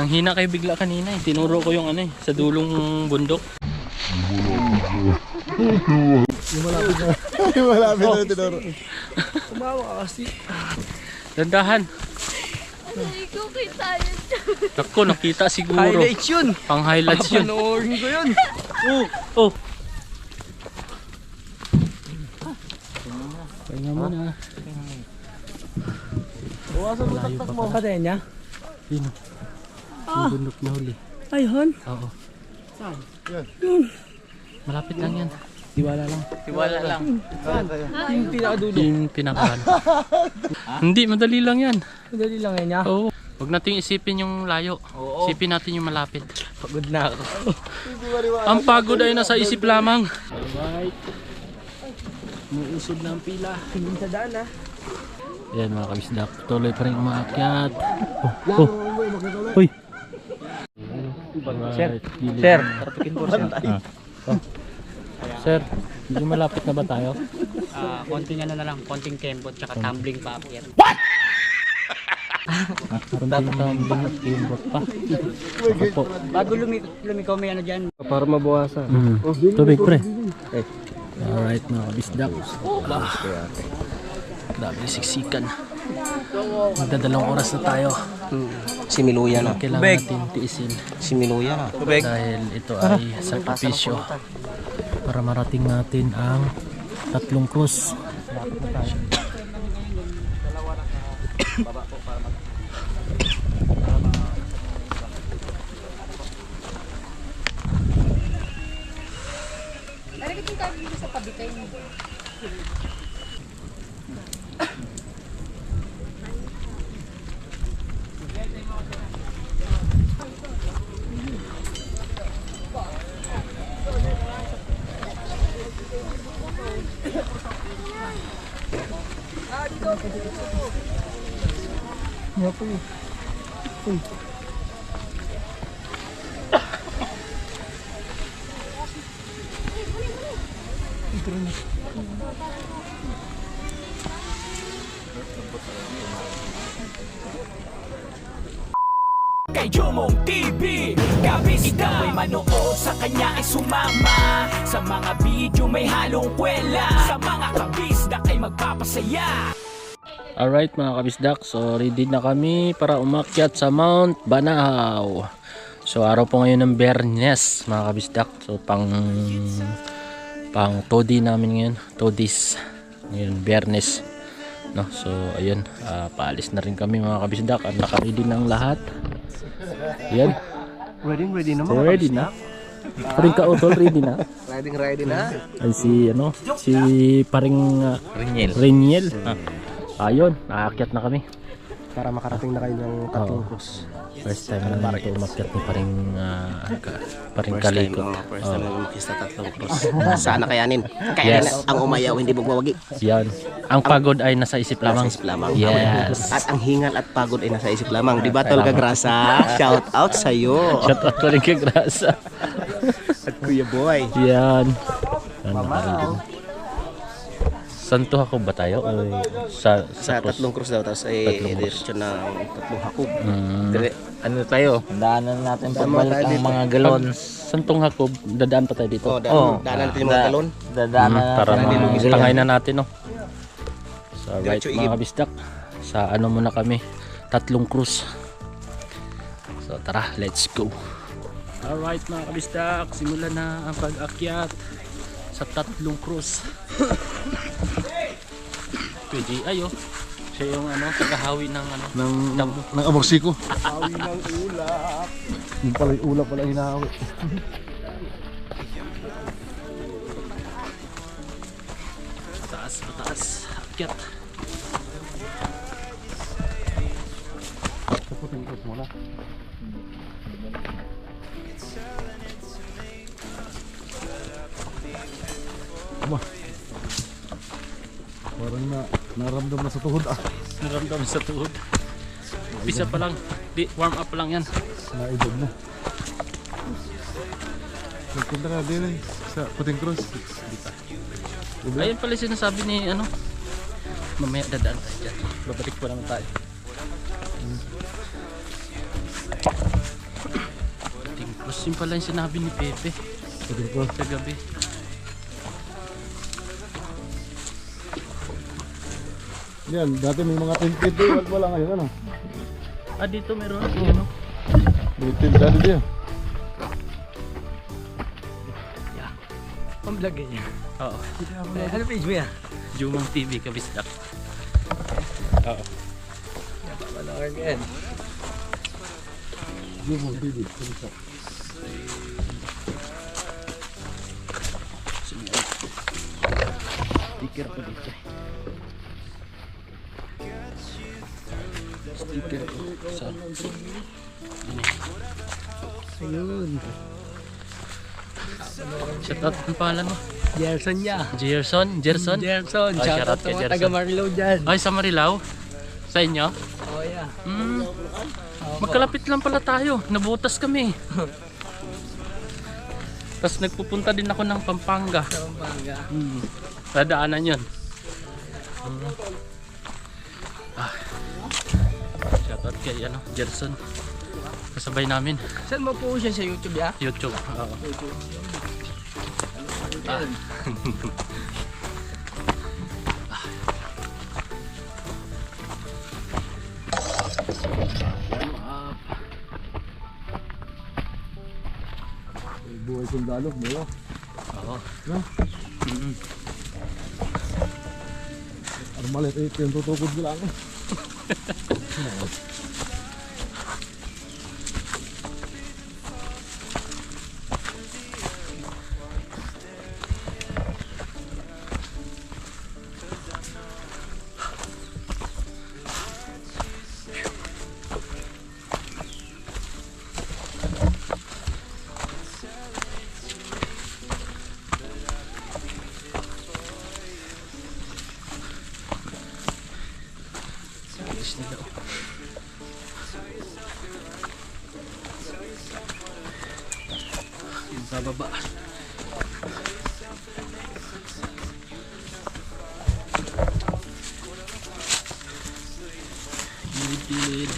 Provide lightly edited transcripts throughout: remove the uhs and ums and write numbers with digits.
Ang hina kayo bigla kanina eh. Tinuro ko yung ano eh, sa dulong bundok. Yung malapit na. Yung malapit na tinuro. Kumawa ka kasi. Dandahan. Hindi ko kita yun. Ako, nakita siguro. Highlights yun. Pang highlights yun. Panoorin ko yun. Oh. Pahinga mo na. Buwasan mo taktak mo. Patayin niya? Sino? Yung bundok na huli. Ayun. Oo. Saan? Malapit lang yan. Tiwala lang. Tiwala lang. Yung pinakadulo. Yung pinakahan. Hindi, madali lang yan. Madali lang yan niya. Oo. Huwag natin isipin yung layo. Oo. Isipin natin yung malapit. Pagod na ako. Ang pagod ay nasa isip lamang. Alright. Muusod na ang pila. Tingin sa daan ah. Ayan mga kabisdak. Tuloy pa rin umaakyat. Oh. Uy. Sir. Gilid. Sir. Tratukin ko siya. Sir, medyo malapit na ba tayo? Konting ano na lang, konting kembot tsaka tumbling pa up yan. Konting tumbling at kimbot pa. Opo. Bago lumikaw may ano dyan. Para mabawasan. Tubig pre. Alright mga kabisdak. Dami siksikan. Magdadalawang oras na tayo. Similuya na. Kailangan natin tiisin. Similuya na. Dahil ito ay sakripisyo para marating natin ang 3 krus. Nalagay yung kami dito sa pabitay mo. Kay Jomong TV, kabisda may manood, sa kanya ay sumama. Sa mga video may halong kwela, sa mga kabisda ay magpapasaya. Alright mga kabisdak, so ready na kami para umakyat sa Mount Banahaw. So araw po ngayon ng Biyernes mga kabisdak. So pang todi namin ngayon, todis ngayon Biyernes, no? So ayun, paalis na rin kami mga kabisdak at naka-ready ng lahat. Yan. Ready na So ready na. Paring ka-utol, ready na. Ready na. Ay si paring Reniel. Ayun, naakyat na kami. Para makarating na kayo ng 3 krus. First time na ito umakyat ni paring kaliko. First time na umakis na 3 krus. Sana kayanin. Yes. Ang umayaw hindi magwawagi. Yan. Ang pagod ay nasa isip lamang. Nasa isip lamang. Yes. At ang hingal at pagod ay nasa isip lamang. Di ba Tol Gagrasa? Shout out sa'yo. Shout out ko rin kay Grasa. At Kuya Boy. Yan. Santo Jacob ba tayo? O sa Sa krus? 3 krus daw. Tapos ay Tatlong krus. diretso ng 3 hakog. Ano tayo? Daanan natin pagbalik ang mga galon. Santong Jacob, dadaan pa tayo dito. Daanan natin yung mga galon. Dadaanan Para natin. tangay na natin, no? So right Diretso mga igib. kabisdak, sa ano muna kami, 3 krus. So tara, let's go. Alright mga kabisdak, simulan na ang pag-akyat sa 3 krus. Pwede ayo. Siya yung ano, tagahawi ng ano, Ng amorsiko. Hawi ng ulap. Yung pala yung ulap pala hinahawi. mataas, akyat. Parang naramdam na sa tuhod ah. Naramdaman sa tuhod. Umpisa pa lang, warm up pa lang yan. Naibog na. Nagpunta ka din eh, sa Puting Cross. Ayun pala sinasabi ni ano, mamaya dadaan tayo dyan. Babalik pa naman tayo. Yun pala yung sinabi ni Pepe sa gabi. Yan, dati may mga tent doon. Wala ngayon, ano? Ah, dito meron. Ano? May tent dati diyan. Pamblagay niya. Oo. Ano page mo yan? Jumong TV, Kabisdak. Oo. Malaki yan. Jumong TV. Sticker ko dito. Sticker ko sa... Ayun. Shoutout ang pangalan mo. Gerson niya. Gerson? Gerson. Oh, Shoutout kay sa mga Gerson. taga Marilao dyan. Ay, sa Marilao? Sa inyo? Oh yeah. Magkalapit lang pala tayo. Nabutas kami. Tapos nagpupunta din ako ng Pampanga. Pampanga. Dadaanan yun. Shoutout kay Gerson. Kasabay namin. Saan mo po siya sa YouTube ya? YouTube. Oo. Buhay sundalo, mo. Oo. No? Armalet ito yung tutukod ko lang. Alis nila. Yung bababa. Gilid-gilid.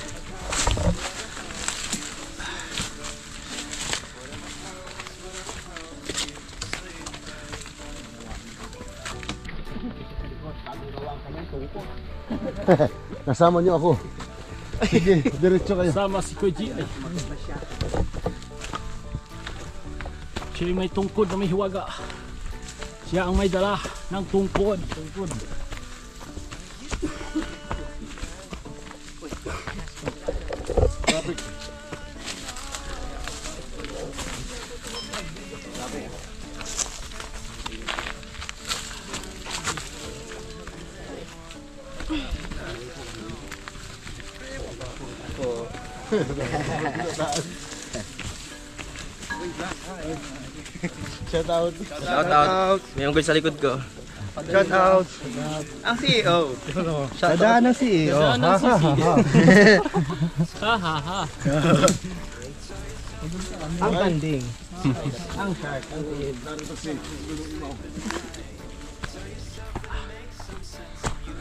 Kasama niyo ako. Sige, diretso kayo. Sama si Koji ay. Siya may tungkod na may hiwaga. Siya ang may dala ng tungkod. Shout out. Shout out. May unggoy sa likod ko. Shout out. Ang CEO. Sadaan ng CEO. Ha ha ha. Ang kanding. Ang shark.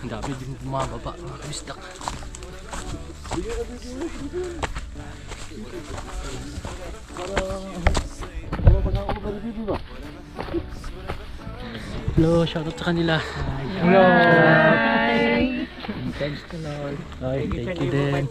Ang dami din bumababa mga kabisdak. Hello, shoutout sa kanila. Hello. Thanks to Lord. Ay, thank you din.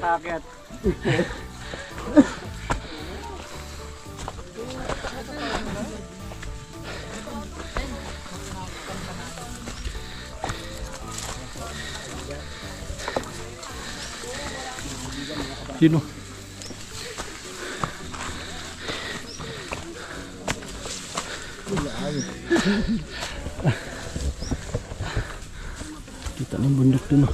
Sino? Kita ng bundok dun.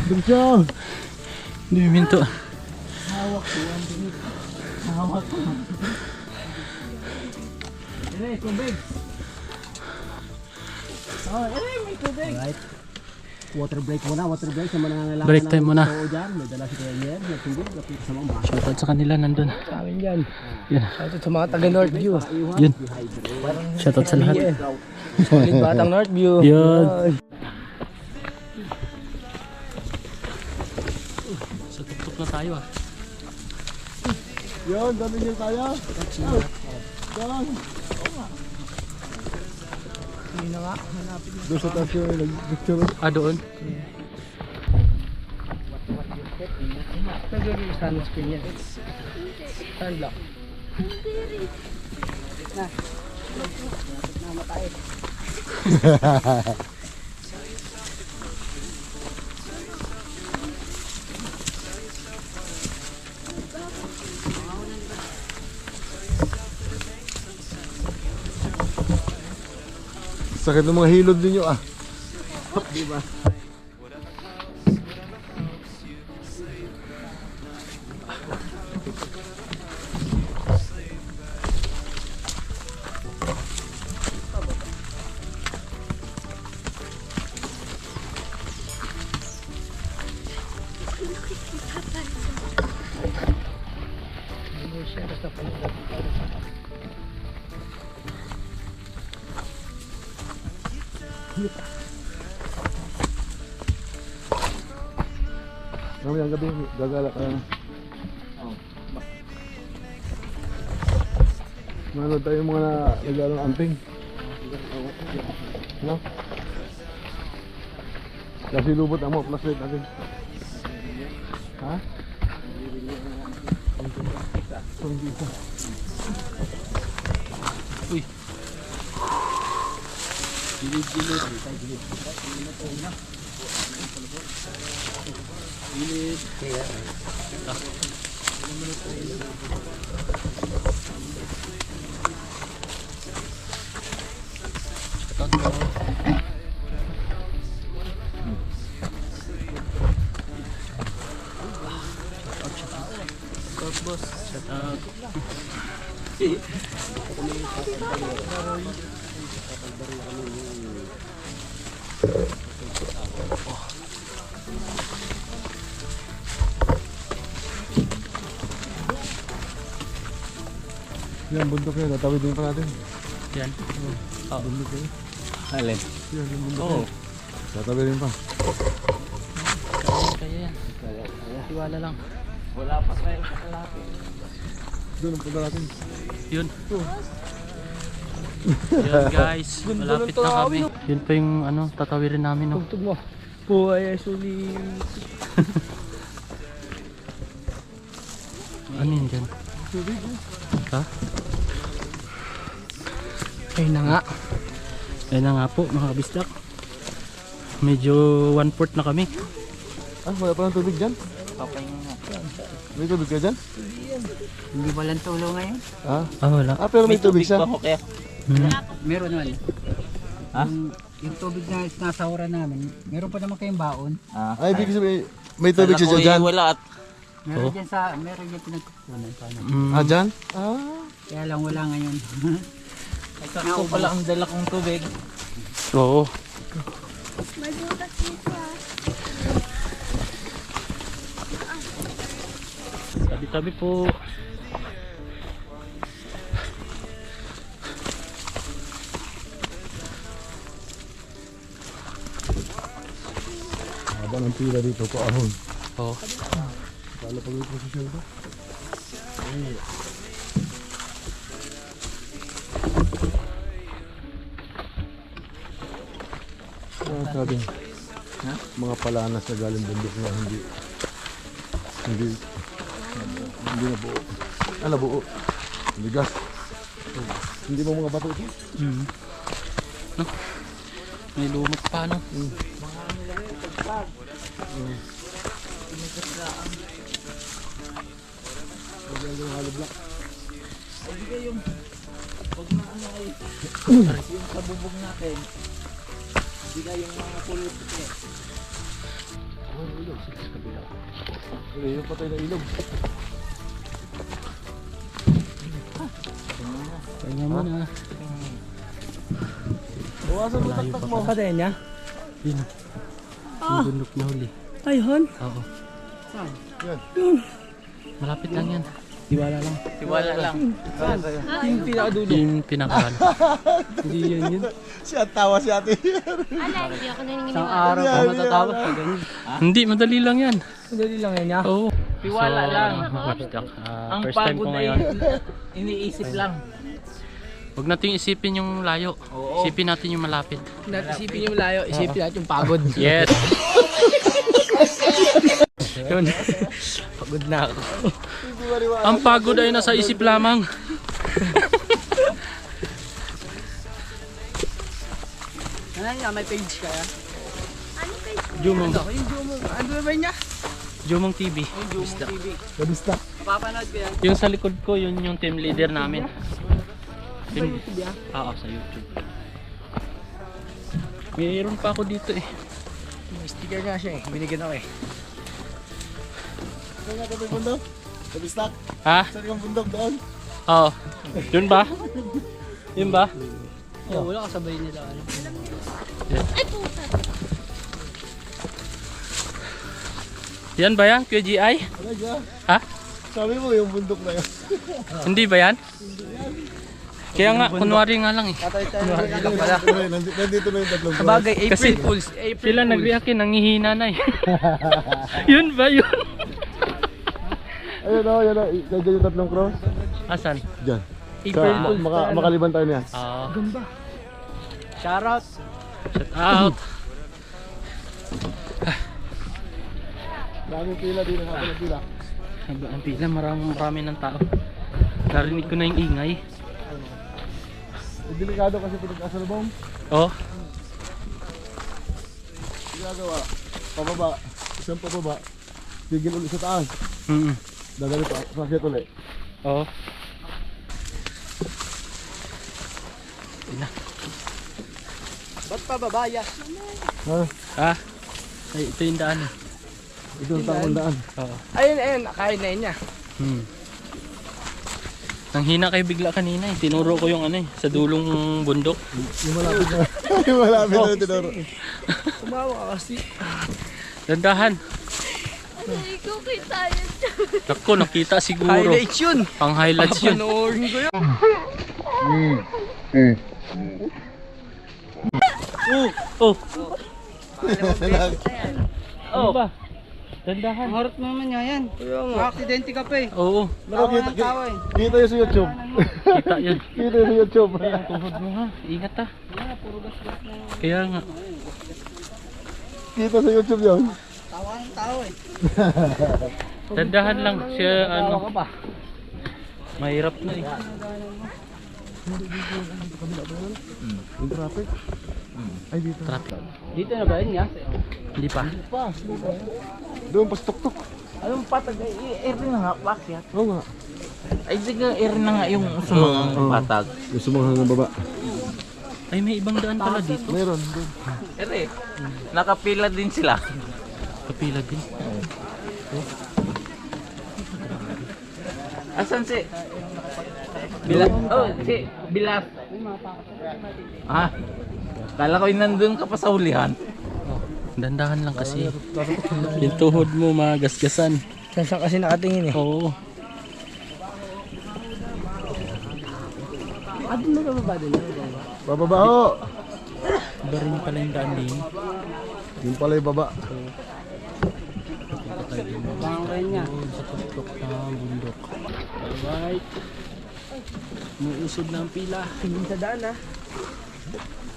Diretso! Hindi minto. Alright. Water break muna, water break sa mga nangangailangan. Break time muna. Oo, dyan. May dala si Kuya Yer, may tubig, lapit sa mga baso. Shoutout sa kanila nandun. Sa amin dyan. Yan. Shoutout sa mga taga Northview. Yun. Shoutout sa lahat. Solid batang Northview. Yun. Sa tuktok na tayo ah. Yun, dami niyo tayo. Yan. Doon sa taas yung nag-picture. Ah, doon. Sunscreen yan. Sunblock. Sakit ng mga hilod ninyo ah. Mamayang gabi, gagala ka. Manood tayo yung mga naglalong amping. No? Kasi lubot ang mga flashlight natin. Ha? Uy. Boss, shut up. Yan, bundok yan. Tatawidin pa natin. Yan. Oh. Bundok yan. Alin? Yan, yung bundok Oo. yan. Tatawidin pa. Kaya yan. Tiwala lang. Wala pa kayo kakalapit. Doon ang punta natin. Yun. Yun guys, malapit na kami. Yun pa yung ano, tatawirin namin no. Tugtog mo. Buhay ay sulit. Ano yun dyan? Ha? Ayun na nga. Ayun na nga po mga kabisdak. Medyo 1/4 na kami. Ah, wala pa ng tubig dyan? May tubig ka dyan? Hindi walang tulo ngayon. Ah, Ah wala. ah pero may tubig siya. Ako kaya. Meron naman. Ha? Yung tubig na nasahuran namin, meron pa naman kayong baon. Ay, ibig sabihin, may tubig siya dyan. Wala at Meron dyan sa, meron dyan pinagkukunan pa na. Ah, dyan? Ah. Kaya lang wala ngayon. ito pala ang dala kong tubig. Oo. May butas dito ah. Tabi-tabi po. Haba ng pila dito, paahon. Oo. Kala pag may posisyon ko. Ah, sabi. Mga palanas na galing bundok na hindi na buo. Ah, nabuo. Hindi gas. Hindi mo mga bato ito? No? May lumot pa no? Yung kabubog natin. Hindi yung mga pulot. sila sa kabila. Yung patay na ilog. Kaya mo na. Bawasan mo taktak mo. Patay niya? Yun. Yung bundok na huli. Ayun. Oo. Yan. Malapit lang yan. Tiwala lang. Tiwala lang. Yung pinakadulo. Yung pinakahan. Hindi yan yun. Siya tawa si ate. Ala, hindi ako naningin. Isang araw ka matatawa sa ganyan. Hindi, madali lang yan. Madali lang yan niya. Oo. Tiwala lang. Kapstak. Ang First time pagod ko ay ngayon. iniisip lang. Huwag natin isipin yung layo. Oo. Isipin natin yung malapit. Isipin yung layo, isipin natin yung pagod. Yes. Yun. Pagod na ako. Ang pagod ay nasa isip lamang. Ano may page kaya? Jumong. Yung Jumong. Ano ba niya? Jumong TV. Yung Jumong TV. Kabista. Papanood ko yan. Yung sa likod ko, yun yung team leader namin. Sa YouTube yan? Oo, sa YouTube. Mayroon pa ako dito eh. May sticker nga siya eh. Binigyan ako eh. Saan nga tabi bundok? Kabista. Ha? Saan yung bundok doon? Oo. Yun ba? Yun ba? Oh, wala kasabay nila. Ano? Ay, puta. Yan ba yan, QGI? Ano dyan? Ha? Sabi mo yung bundok na yun. Hindi ba yan? Kaya nga, kunwari nga lang eh. Nandito na yung tatlong Sabagay, April Kasi Fools. April sila Fools. nag-react nangihina na eh. Yun ba yun? Ayun o, yan o. Kaya dyan yung tatlong cross. Asan? Dyan. April Fools. Makaliban tayo niya. Ah, Shoutout. shout out. Daming pila din ang hapon ng pila. Haba ang pila, marami ng tao. Narinig ko na yung ingay. Delikado kasi pinag-asalubong. Oh, Ginagawa. Pababa. Isang pababa. Tigil ulit sa taas. Dadali pa. Sakit ulit. oh. Ba't pa babaya? Ha? Ah, ay, ito yung daan eh. Ito ang tamang daan. Oo. Ayun, ayun. Nakain na yun niya. Nanghina kayo bigla kanina eh. Tinuro ko yung ano eh, sa dulong bundok. Yung malapit na. Yung malapit na yung tinuro. Tumawa ka kasi. Dandahan. Ay, ko kita yun. Naku, nakita siguro. Highlights yun. Pang highlights yun. Panoorin ko yun. Oh. Oh. Ba? Dandahan. Harap naman niya yan. Aksidente ka pa eh. Oo. Kita yun sa YouTube. Kita yun. Kita yun sa YouTube. Kaya ang tuhod mo ha. Ingat ha. Kaya nga. Kita sa YouTube yun. Tawa ng tao eh. Dandahan lang siya ano. Mahirap na eh. Yung traffic. Ay dito. Traffic. Dito na ba yun niya? Hindi pa. Doon pas tuk-tuk. Anong patag? Air na nga, bakit? Oo nga. Ay, sige, air na nga yung sumangang patag. Yung sumanghan ng baba. Ay, may ibang daan pala dito. Meron. Doon. Ere, nakapila din sila. Kapila din. Asan si? Bilas. Oh, si Bilas. Ah, kala ko yung nandun ka pa sa hulihan. Dandahan lang kasi. Yung tuhod mo magasgasan. Saan kasi nakatingin eh? Oo. Doon na bababa din. Bababa ho. Iba rin pala yung daan din. Yung pala yung baba. Bangkain niya. Sa tuktok na bundok. Alright. Muusod na ang pila. Tingin sa daan ah.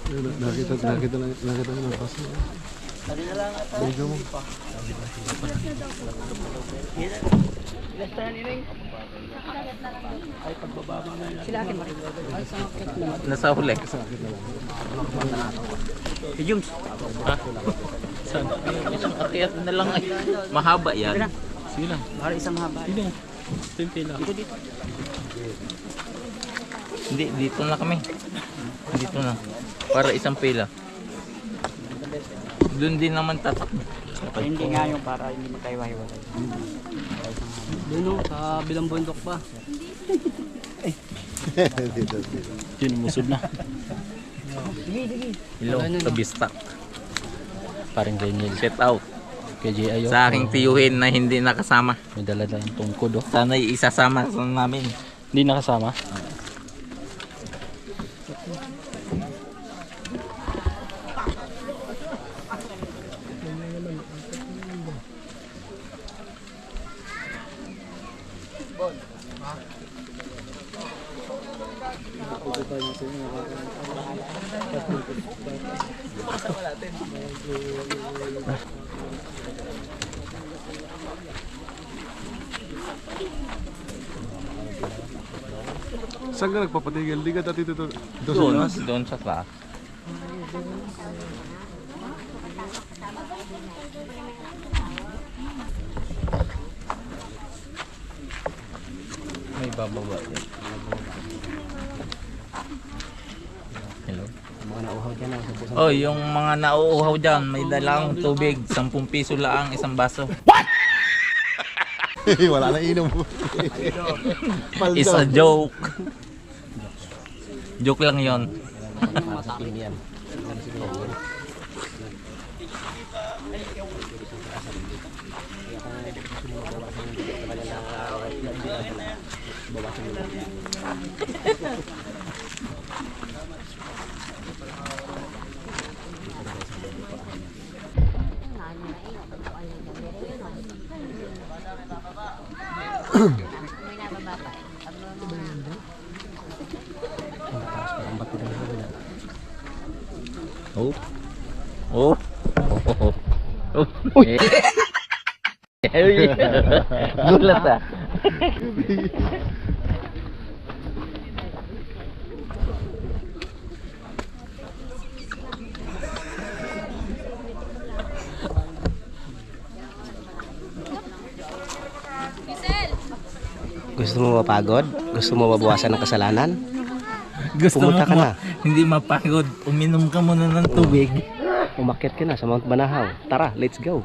Nakita lang ng paso. Medyo mo. Nasa huli. Jums. Ha? Saan? Isang akyat na lang ay. Mahaba yan. Sige lang. Para isang haba. Sige lang. Ito yung pila. Hindi, dito na kami. Dito na. Para isang pila. Doon din naman tatak. Hindi nga yung para hindi magkaiwa-hiwalay. Doon sa bilang bundok pa. Yun, musod na. Hello, kabista. Parang ganyan. Shout out Kay J.I. sa aking tiyuhin na hindi nakasama. May dala-dalang tungkod, oh. Sana'y isasama sa namin. Hindi nakasama. Saan ka nagpapatigil? Di ka dati dito sa Doon, taas? doon sa taas. May bababa yan. Hello? Oh, yung mga nauuhaw dyan, may dalang tubig, 10 piso lang isang baso. Wala na inom. It's a joke. Joke lang yon. Oh. Oh. Oh. Oh. Gulat ah. Gusto mo mapagod? Gusto mo mabawasan ng kasalanan? Gusto Pumunta ka na. Hindi mapagod. Uminom ka muna ng tubig. Umakyat ka na sa Mount Banahaw. Tara, let's go.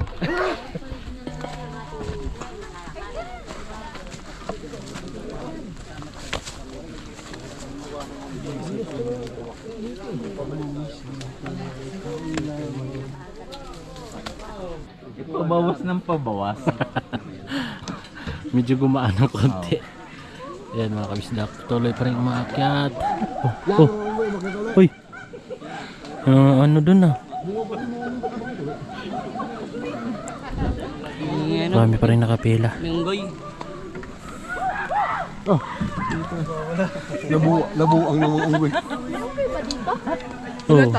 Pabawas ng pabawas. Medyo gumaan ng konti. Ayan mga kabisdak, tuloy pa rin umaakyat. Oh, oh. Uy. Ano dun ah? Marami pa rin nakapila. Labu ang namungunggoy. Oh.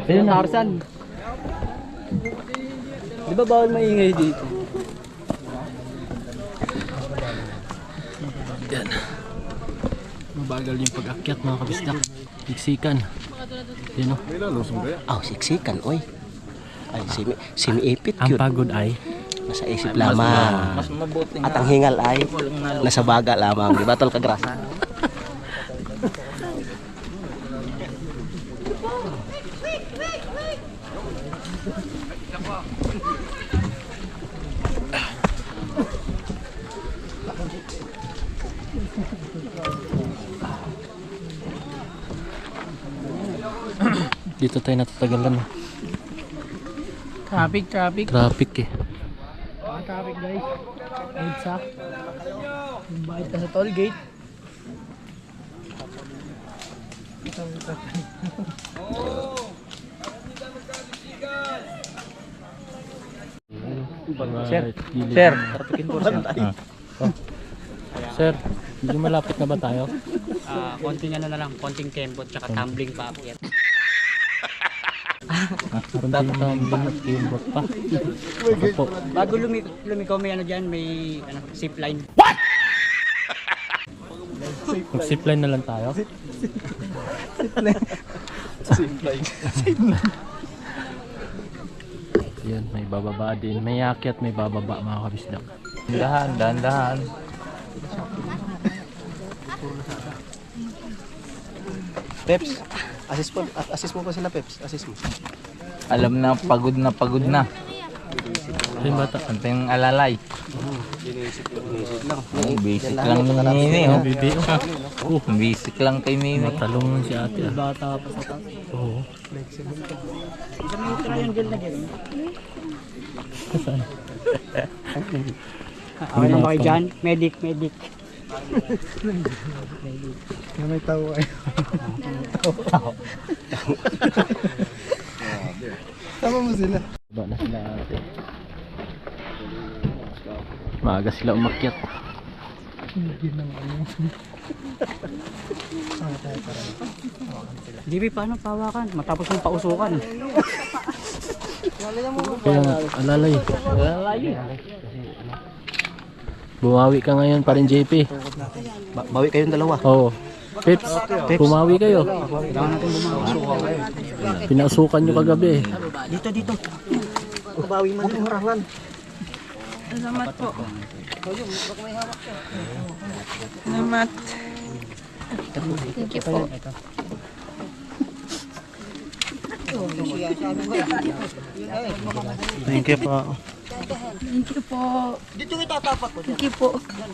Ayun na. Tarzan. Di ba bawal maingay dito? Yan. Mabagal yung pag-akyat mga kabisdak. Siksikan. Yan o. May lalusong kaya? Oh, siksikan, oy. Ay, simi-ipit Ang cute. pagod ay Nasa isip lamang. Mas mabuti At ang hingal ay nasa baga lamang. Di ba, Tol Kagrasa? dito tayo natatagalan. Traffic. Traffic eh. Traffic guys. EDSA. Bakit ka sa toll gate? Sir, Sir. Sir, medyo malapit na ba tayo? Konting ano na lang, konting kembot tsaka tumbling pa akyat. Meron din tumbling at keyboard pa. Ako po. Bago lumiko may ano dyan, may ano, zip line. Mag-zipline na lang tayo. Yan, may bababa din. May akyat, may bababa mga kabisdak. Dahan. Peps, Assist mo pa sila, Peps. Assist mo. Alam na pagod na pagod na. Yung bata. Ante yung alalay. Basic lang. Basic lang ni Nini, oh. Bibi. Basic lang kay Nini. Talong lang si ate. Bata pa sa taas. Oo. Okay lang ba kayo dyan? Medic. May tao kayo. Tama mo sila. Ba na sila ate. Maaga sila umakyat. Dibi, paano pawakan? Matapos yung pausukan. Kaya nga, alalay. Bumawi ka ngayon pa rin, JP. Bawi kayong dalawa. Oo. Pips, bumawi kayo. Pinausukan nyo kagabi. Dito. Bawi man yung harangan. Thank you po. Thank you po. Thank you po. Dito kita tapak ko. Thank you po. Diyan,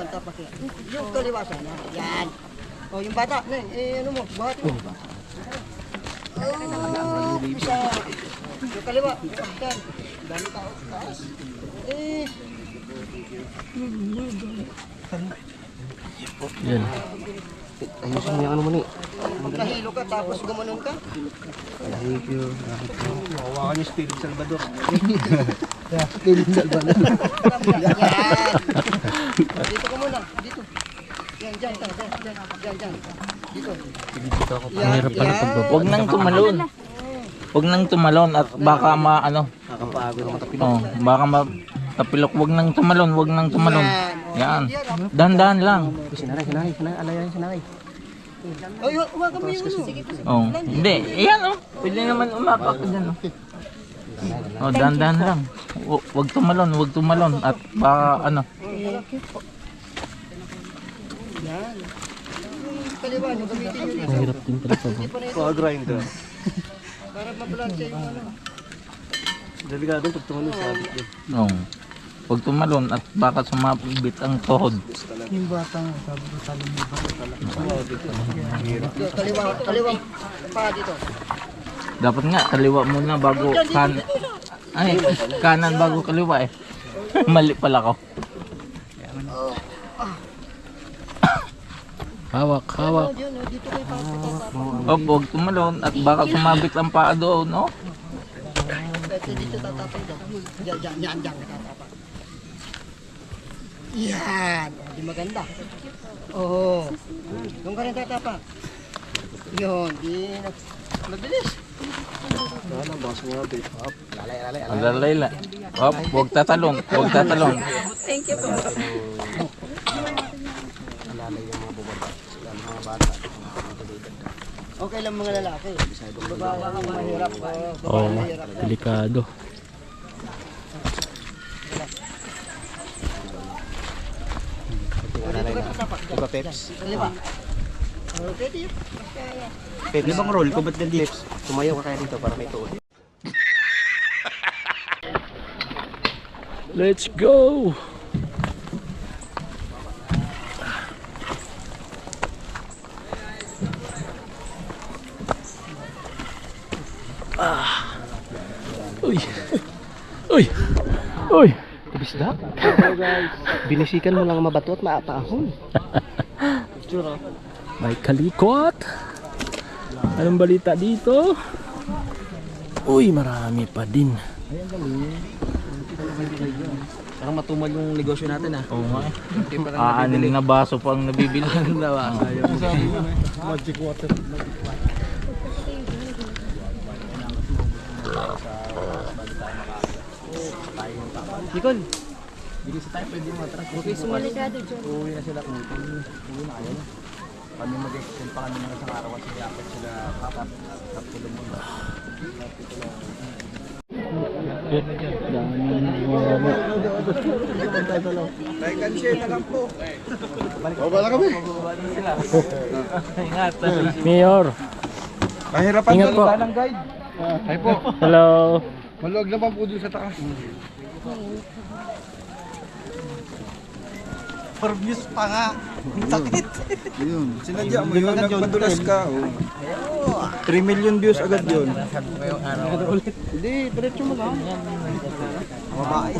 tapak yan. Yung kaliwa sana. Yan. O, yung bata. Ano mo, buhat mo. Oh, isa. Yung kaliwa. Yan. Dami tao. Taas. Yan. Ayusin mo yung ano mo ni. Pag nahilo ka, tapos gumanon ka. Thank you. Hawakan yung Spirit Salvador. Piling Salvador. Yan. Dito ka muna. Dito. Yan, dyan. Dito. Ang hirap pala pagbaba. Huwag nang tumalon. Huwag nang tumalon at baka maano. Nakapagod ang matapilok. Oh, baka matapilok. Huwag nang tumalon. Yan. Dahan-dahan lang. Sinanay. Sinanay. Ay, umaga mo yung ano. Oh, hindi. Ayan oh. Pwede naman umapak dyan oh. Oh, dahan-dahan lang. Huwag tumalon at baka ano. Kaliwa, yung gamitin nyo rin. Ang hirap din pala pagbaba. Grinder. Para mabalanse yung ano. Delikado pag tumalon sa abit din. Oh. Huwag tumalon at baka sumabit ang tuhod. Kaliwang pa dito. Dapat nga kaliwa muna bago kanan bago kaliwa eh. Mali pala ko. Hawak. Dito kayo pa. Oh, huwag tumalon at baka sumabit ang paa doon, no? Dito tatapay dyan. Yan, tatapay. Yan. O, di maganda. Oo. Doon ka rin tatapak. Yun. Di mabilis. Lalay la. Oh, huwag tatalon. Okay lang mga lalaki. Babae ang mahirap. Oo, delikado. Diba, Peps? Kaliwa. Pwede yun. Peps. Di bang roll ko? Ba't ganyan? Peps, tumayo ka kaya dito para may tuon. Let's go! Uy! Kubisda? Binisikan mo lang mabato at maapaahon. May kalikot! Anong balita dito? Uy, marami pa din. Parang matumal yung negosyo natin ah. Oo nga. Aanin na baso pang nabibili. Magic water. Nikol! Bilis tayo, pwede mo atras. Okay, Delikado dyan. Uuwi na sila kung uwi na kayo. Kami mag-extend pa kami ng isang araw at sila apat. Tapos mo ba? Baba na kami. Ingat. Mayor. Kahirapan Ingat po. ng guide. Ay po. Hello. Maluwag naman po dun sa taas. Pervious pa nga. Sakit. Yun. Sinadya mo yun. Nagpadulas ka. 3 million views agad yun. Hindi, diretso mo lang. Babae.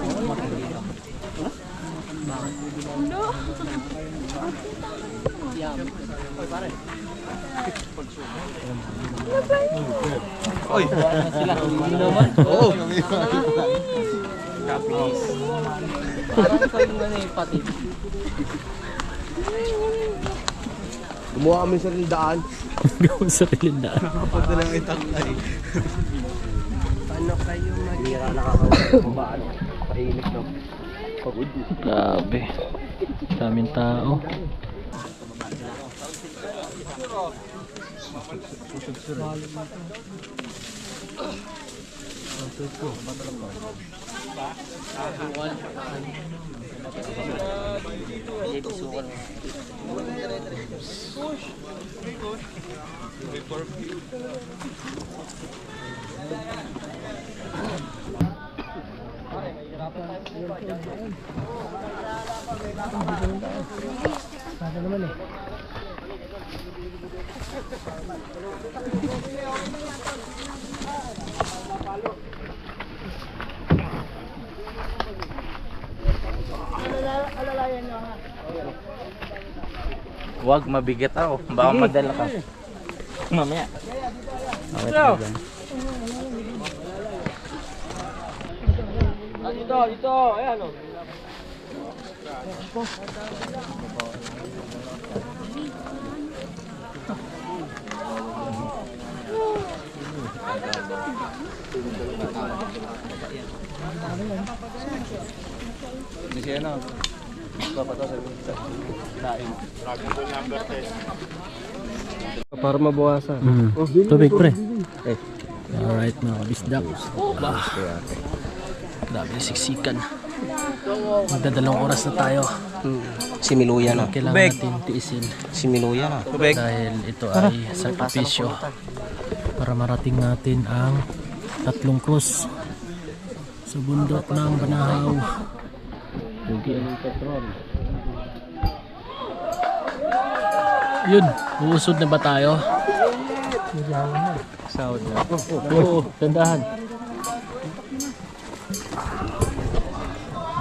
Oy. Oo. Parang kayo ano eh, pati. Gumawa kami sa daan. Gawin sa pilindaan. Pagka lang itakay. Paano kayo mag-ira nakakabaan? Pahilig no. Pagod. Grabe. Daming tao. Huwag mabigat ako. Baka madala ka. Mamaya. Dito, ayan o. Para mabawasan. Tubig pre. Alright mga kabisdak. Dami siksikan. Magdadalawang oras na tayo. Si Miluya na. Kailangan natin tiisin. Si Miluya na. Dahil ito ay sakripisyo para marating natin ang 3 krus sa bundok ng Banahaw. Yun, uusod na ba tayo? Sahod na. Oo, tandahan.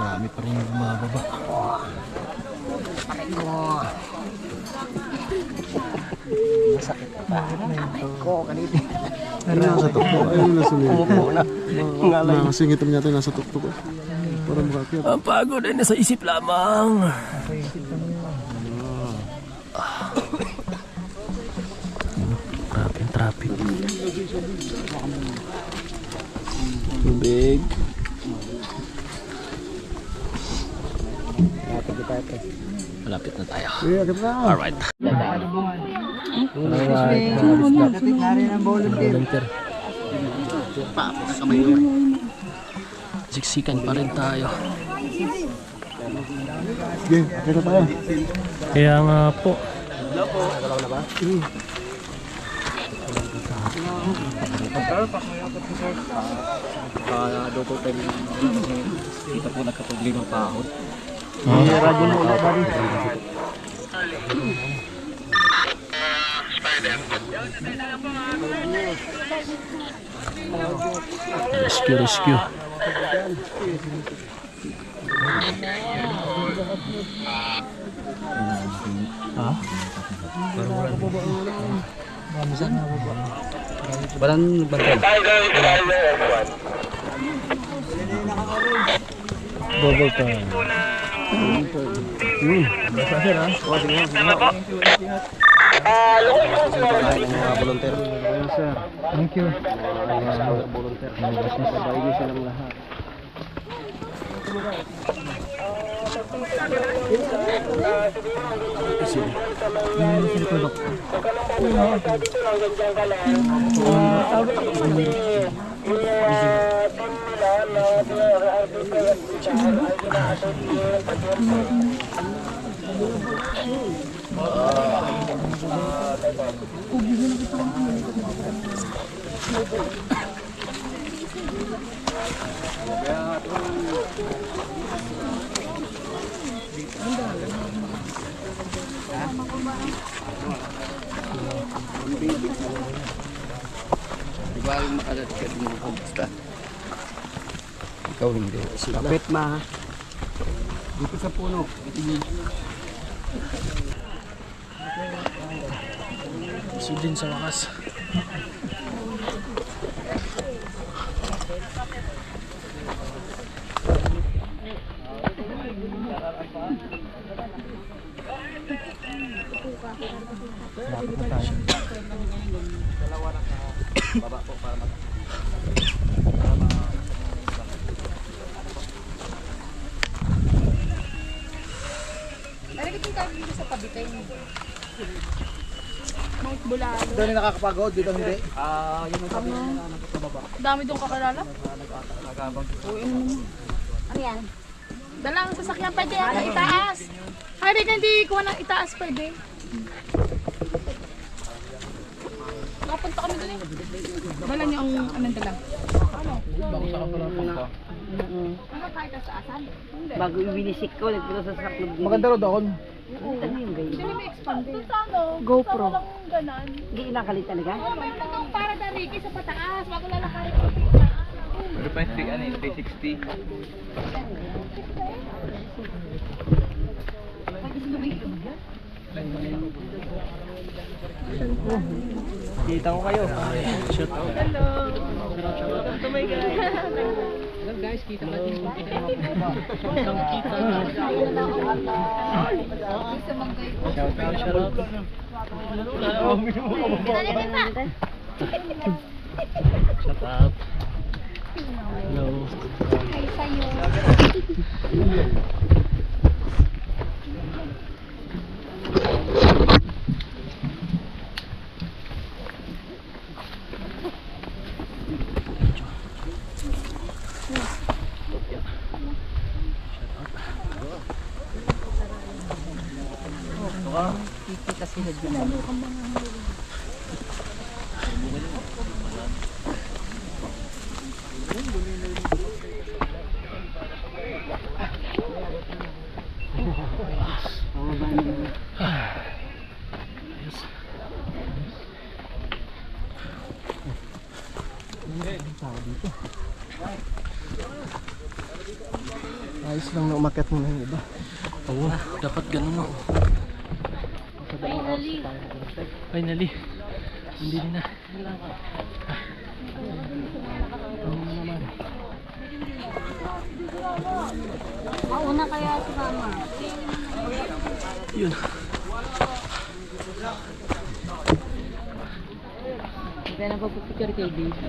Marami pa rin yung bumababa. Nasa tuktok. Ayun na sumili. Nakasingit naman yata nasa tuktok. Para makakyat. Ang pagod ay nasa isip lamang. Traffic. Tubig. Malapit na tayo. Alright. Dating na rin ang volunteer. Volunteer. Siksikan pa rin tayo. Sige, okay na tayo. Kaya nga po. Doon po tayo dito po nagkatugli ng pahod. Radyo mo ulit, buddy. Rescue. Walang bantay. Double time. Thank you. Kapit ma. So din sa wakas. Ito na nakakapagod, dito hindi. Dami doon kakilala. Ano yan? Dalang sasakyan pwede yan, itaas. Ay, Rika, hindi kuha ng itaas pwede. Nakapunta kami doon eh. Dala niyo ang anong dala? Ano tayo sa asan? Bago ibinisik ko, nagpunta sa saklog. Maganda ro doon. Ano yung gayon? Sino may expand eh? GoPro. Ganon. Hindi inakalit talaga? Para na Ricky sa pataas, bago lalakarin ko. Pero pa yung 360. Kita ko kayo. Shout out. Guys, kita natin. Shout out. Shout out. Hello. Ay, sa'yo. Kikita sila dyan. Ayos lang na umakyat mo na yung iba. Oo, dapat ganun no. Finally. Hindi din na. Mauna kaya si mama. Yun. Kaya napapapicture kay Dave.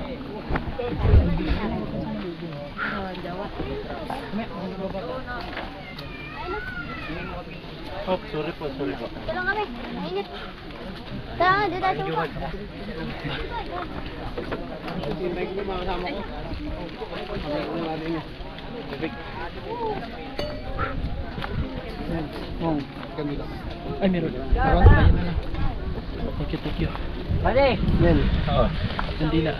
Oh, sorry po. Tulong kami. Mainit. Tara, dito tayo sa Ay, meron. Meron. Ayun na lang. Thank you. Pare! Yan. Oo. Kandila.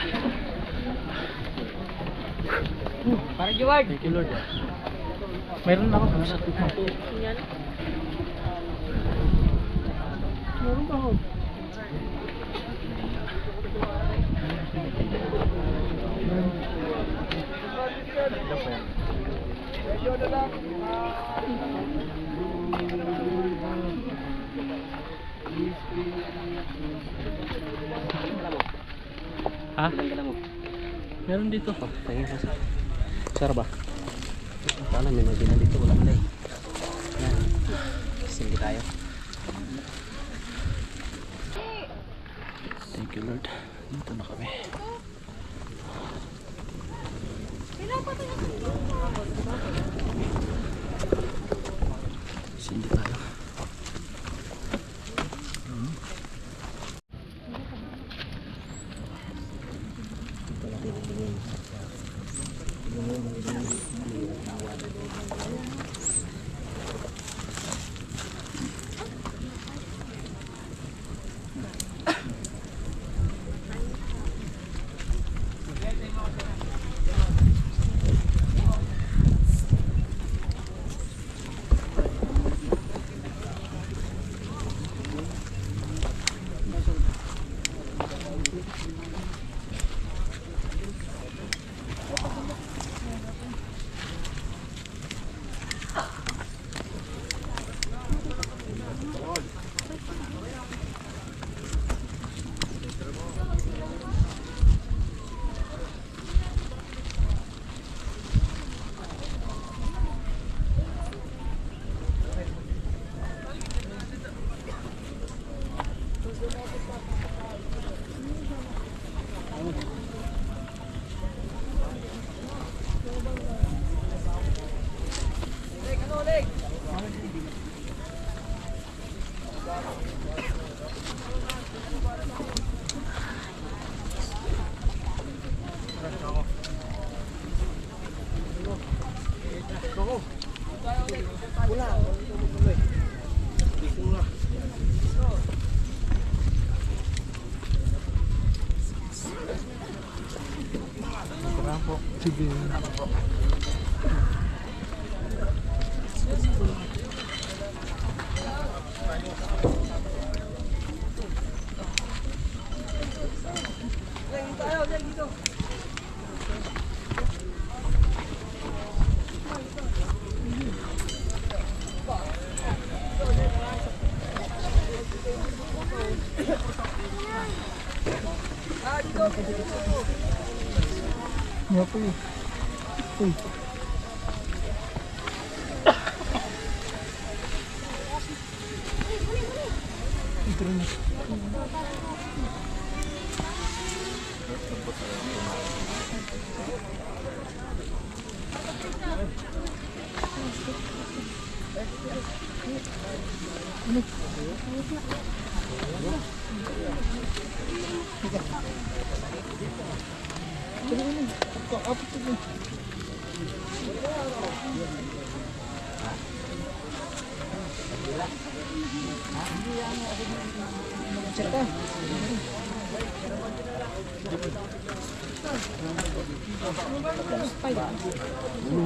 Pare Jeward! Thank you, Lord. Meron na ako sa tupo. Meron pa ako. Ha? Meron dito. Tingin sa sarap ba? Sana may magina dito, wala pala eh. Yan. Sindi tayo. Thank you, Lord. Dito na kami. Sindi tayo. Ito natin yung po. Sige. Nga po eh. Uy.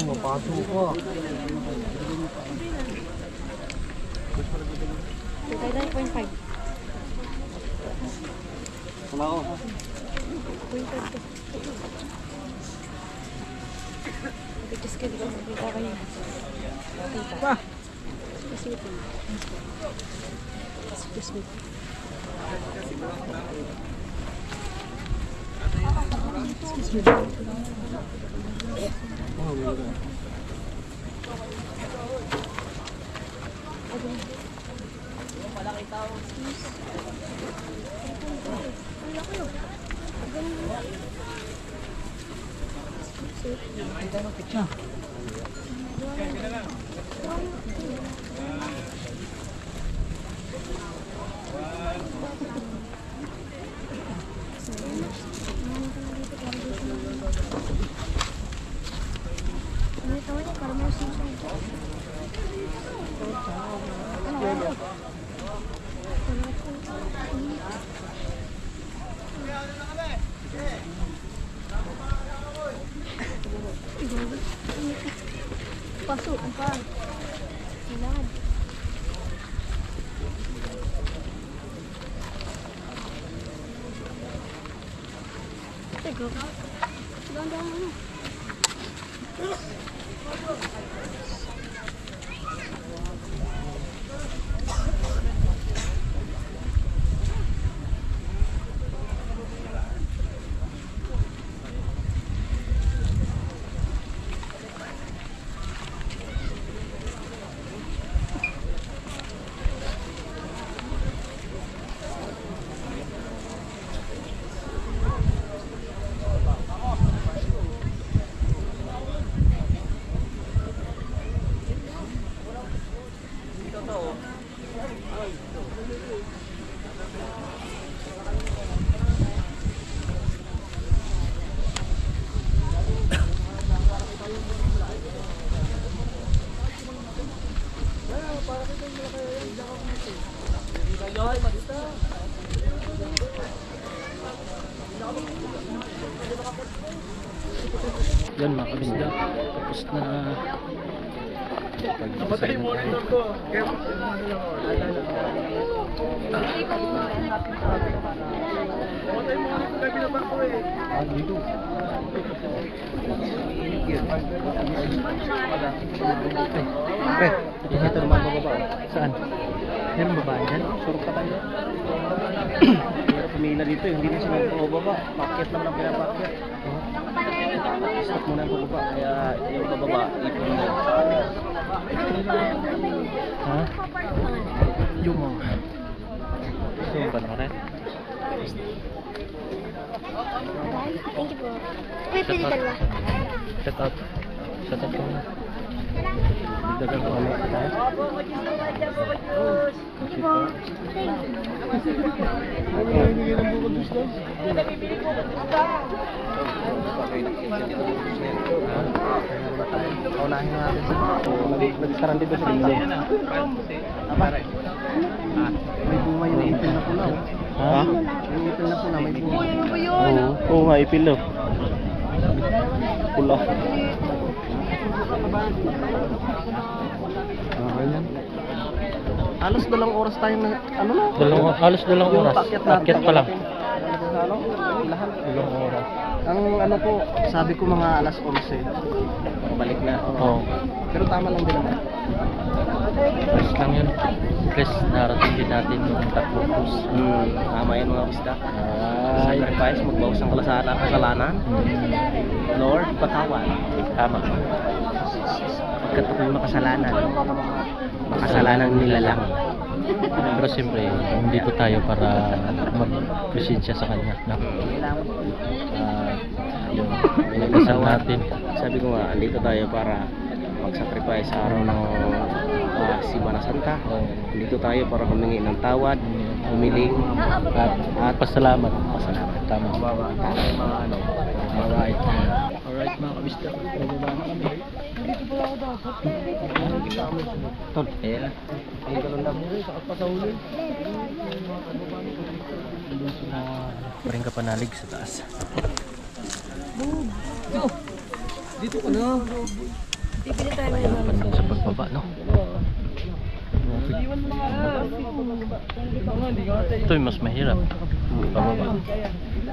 Mapasok ko. Pasok pa. Kailangan. Teka. Ganda ano. Yan mga kabisda, tapos na. Napatay mo rin ko. Kaya napatay mo rin ko kaya binabako eh. Dito. Pre, ito naman bababa. Saan? Yan ang babae dyan. Surok pa tayo. Pero pumila dito, hindi na sila bababa. Paket naman ang pinapakyat. Stop muna ang bababa. Kaya yung bababa, ipon na. Ha? Yung mga. So, ba naman rin? Thank you po. Uy, pwede dalawa. Shut up. Shut up muna. Dagan ko kami. Thank you po. Paunahin na natin sa nag-staran dito sa dito. Apa? May bunga yung ipil na pula. Ha? Yung ipil na pula, may bunga. Oo, nga ipil oh. pula. Okay yan. Halos 2 oras tayong ano na? Halos 2 oras. Akyat pa lang. Ano? Lahat. 2 oras. Ang ano po, sabi ko mga alas 11. Balik na. Oo. Pero tama lang din naman. Rest lang yun. Rest, narating din natin yung 3 cruise. Tama yan mga bisda. Sacrifice, magbawas ang kasalanan. Lord, patawad. Tama. Pagkat ako'y makasalanan. Makasalanan nila lang. Pero siyempre, dito tayo para mag-presensya sa kanya. No? Yung pinagdasal natin. Sabi ko nga, andito tayo para mag-sacrifice sa araw ng Semana Santa. Dito tayo para humingi ng tawad, humiling, At pasalamat. pasalamat. Tama. Alright. Alright mga kabista. Nababa na kami. Tol, ayan. Paring ka panalig sa taas. Dito ko na. Sa pagbaba, no? Ito yung mas mahirap. Pababa.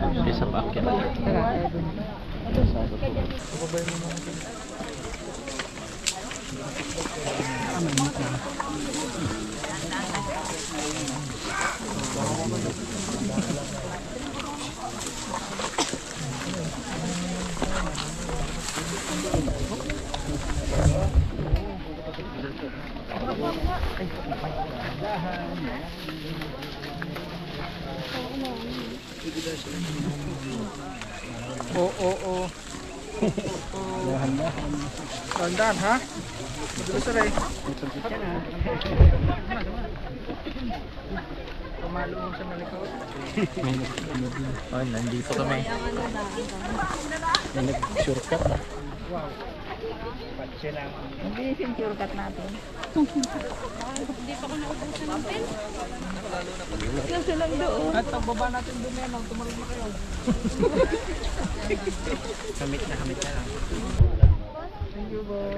Hindi sa paakyat. Tandaan ha? Madulas na rin. Pamalo mo sa malikot. Oh, nandito kami. May nag-shortcut. Mabilis yung shortcut natin. Kasi lang doon. At pagbaba natin doon yan, tumarog na kayo. Kamit na lang. Thank you, boss.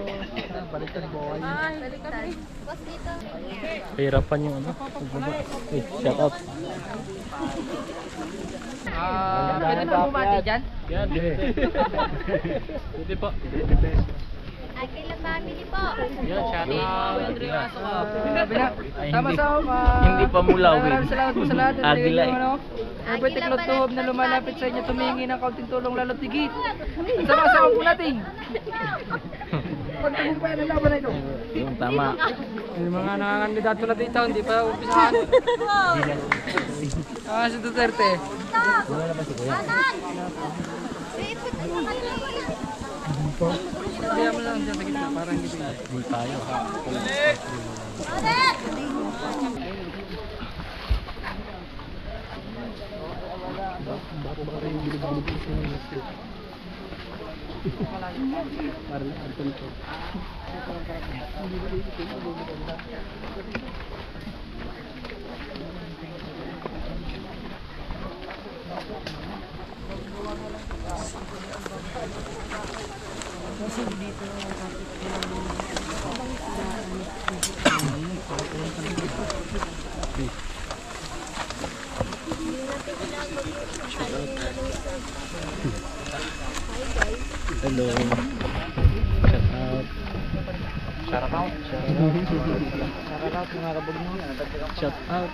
Balikan, boy. Pahirapan yung ano. Pagbaba. Uy, shout out. Pwede pa bumati dyan? Yan, pwede po. Aquila family po. Yan, shout out. Tama sa Hindi pa mulawin. Maraming salamat po sa lahat. Agila eh. Every tiklot tuhog na lumalapit sa inyo, tumingi ng kaunting tulong lalo't higit. At sama-sama po natin. Pagtagumpayan ang laban na ito. Yung tama. Yung mga nangangandidato na dito, hindi pa umpisahan. Si Duterte. Kaya mo lang dyan sa gitna, parang hindi tayo. Hindi tayo. Hello. Shout out. Shout out.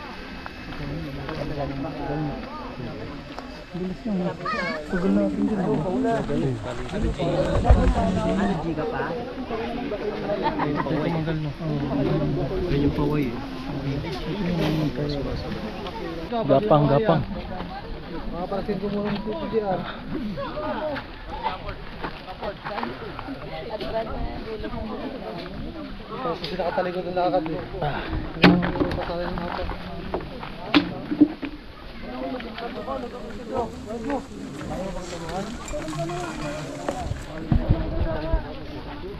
Gapang, gapang. Mga parasin ko muna ng PPDR. Kasi nakatalikod ang lakad eh. Pasakay ng hapa.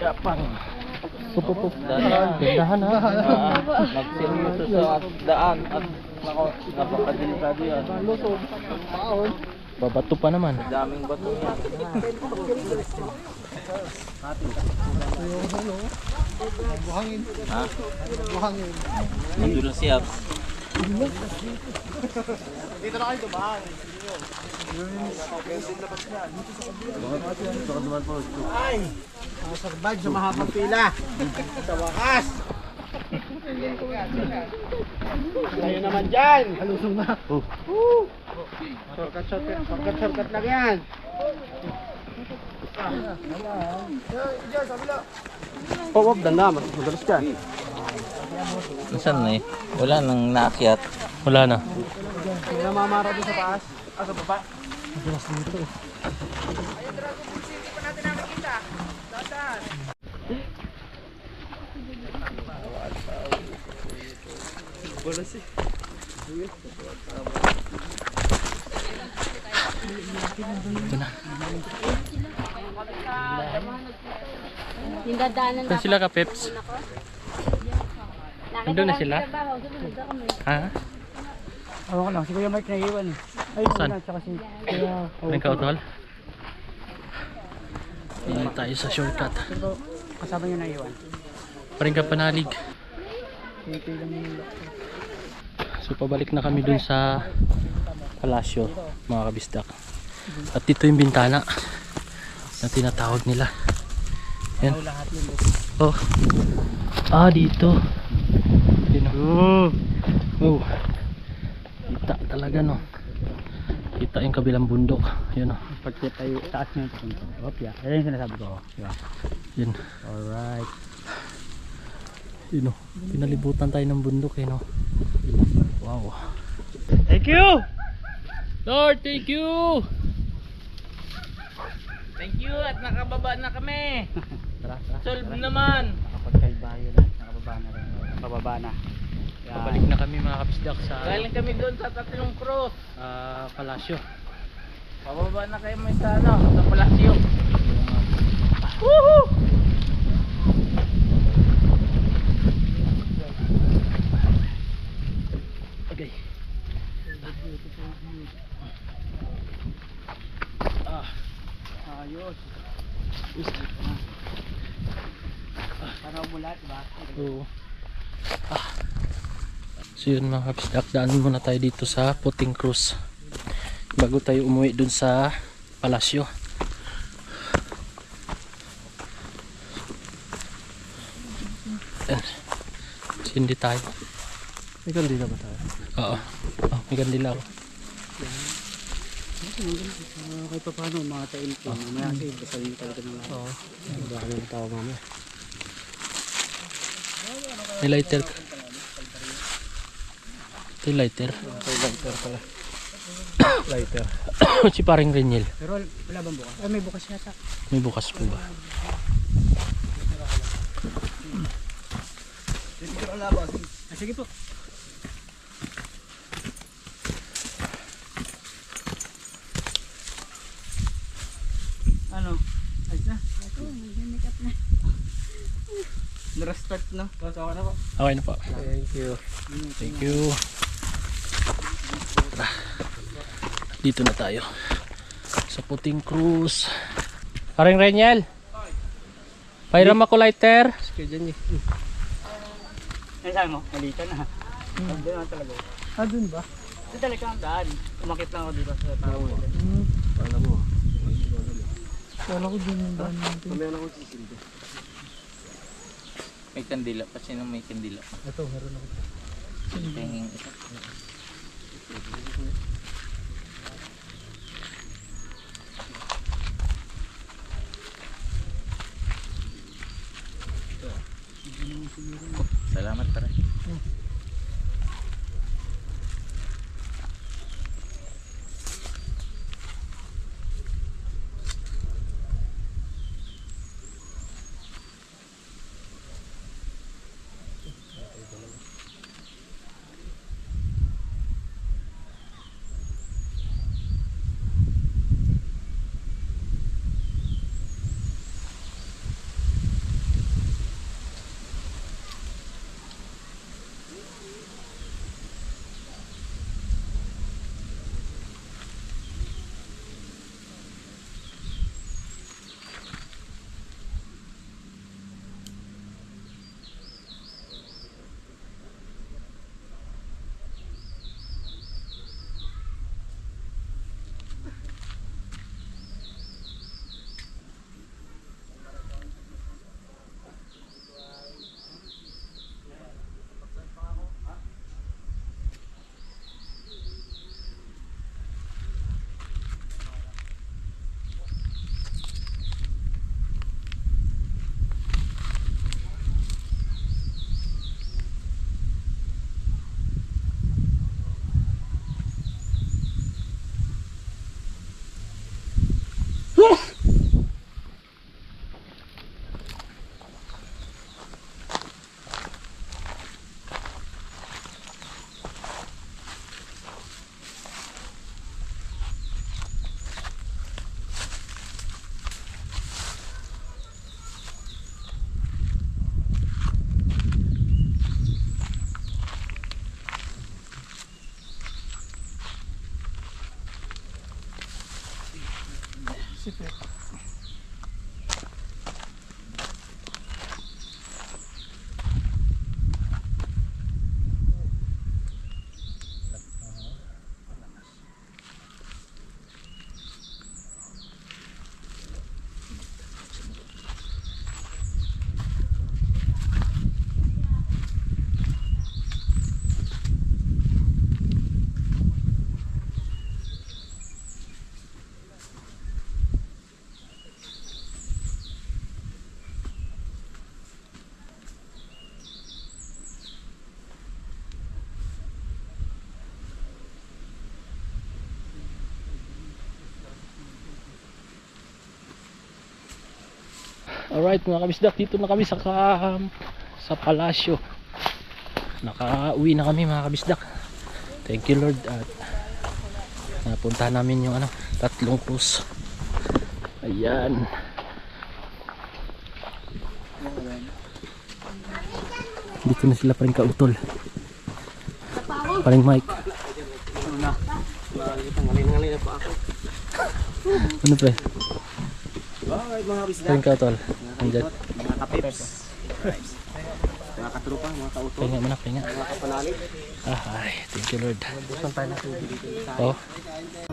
Gapang. Pupupup. Dahan ha. Nagseryoso sa daan at napakadelikado yan. Lusog. Paon. Babato pa naman. Daming bato yan. Ha? Nandun na si Abs. Survive sa mahabang pila. Sa wakas. Tayo naman dyan. Halusong na. Shortcut lang yan. Oh, danda. Madalas dyan. Saan na eh? Wala nang naakyat. Wala na. May namamara doon sa taas. Sa baba. Yung dadaanan Saan sila ka, Peps? Nandun na sila? Ha? Awan ko lang, si Kuya Mike naiiwan eh. Ay, Saan? wala, tsaka si Kuya... Anong kautol? Dito tayo sa shortcut. Pero kasama niya naiiwan. Paring ka panalig. So pabalik na kami dun sa palasyo, mga kabisdak. At dito yung bintana na tinatawag nila. Yan. Oh. Ah, dito. Yun, oh. Oh. Kita talaga, no. Kita yung kabilang bundok. Yun, oh. Pag tayo taas niya ito. Opya. Yan yung sinasabi ko. Diba? Yun. Alright. Yun, oh. Pinalibutan tayo ng bundok, eh, no. Wow. Thank you! Lord, thank you! Thank you at nakababa na kami. Tara. Solve naman. Nakapagkaibayo na. Nakababa na rin. Nakababa na. Yan. Pabalik na kami, mga kabisdak, sa Galing kami doon sa Tatlong Cross. palasyo. Pababa na kayo may sa ano, sa Palasyo. Okay. Ayos. Para umulat, diba? Oo. So yun, mga kabisdak, daanan muna tayo dito sa Puting Cruz bago tayo umuwi dun sa palasyo. Yan. Sindi tayo. May kandila ba tayo? Oo. Oh, may kandila ako. Kahit pa paano, mga tain ko. Mamaya kasi, basta yung talaga ng lahat. Oo. Baka may tao mamaya. May lighter ka. May lighter. May lighter pala. Lighter. Si paring Renyel. Pero wala bang bukas? Ay, may bukas yata. May bukas po ba? Ah, sige po. Ano? Ayos na? Nara-start na. Tawa na po. Okay na po. Thank you. Thank you. Tara. Dito na tayo sa Puting Cruz. Paring Renyel. Pairam ako lighter. Sige dyan eh. Ay, saan mo? Malita na. Doon na talaga. Ah, dun ba? Ito talaga ang daan. Umakit lang ako dito sa tao. Paano mo? Wala ko dun yung daan natin. Mamaya na ako sisilbi. May kandila pa. Sino may kandila pa? Ito, meron ako. Tingin isa. Salamat pare. Alright mga kabisdak, dito na kami sa palasyo. Nakauwi na kami mga kabisdak. Thank you Lord, at napunta namin yung 3 cruise. Ayan. Dito na sila paring kautol. Paring Mike. Ano pre? Bakit mga bisda? Paring kautol. Andyan. Mga kapips. Mga katrupa, mga kautol. Pahinga mo na, pahinga. Mga kapanalig. Ay, thank you Lord. Oh.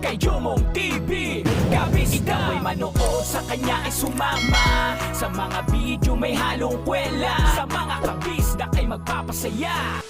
Kay Jomong TV, kabisda ay manood, sa kanya ay sumama. Sa mga video may halong kwela, sa mga kabisda ay magpapasaya.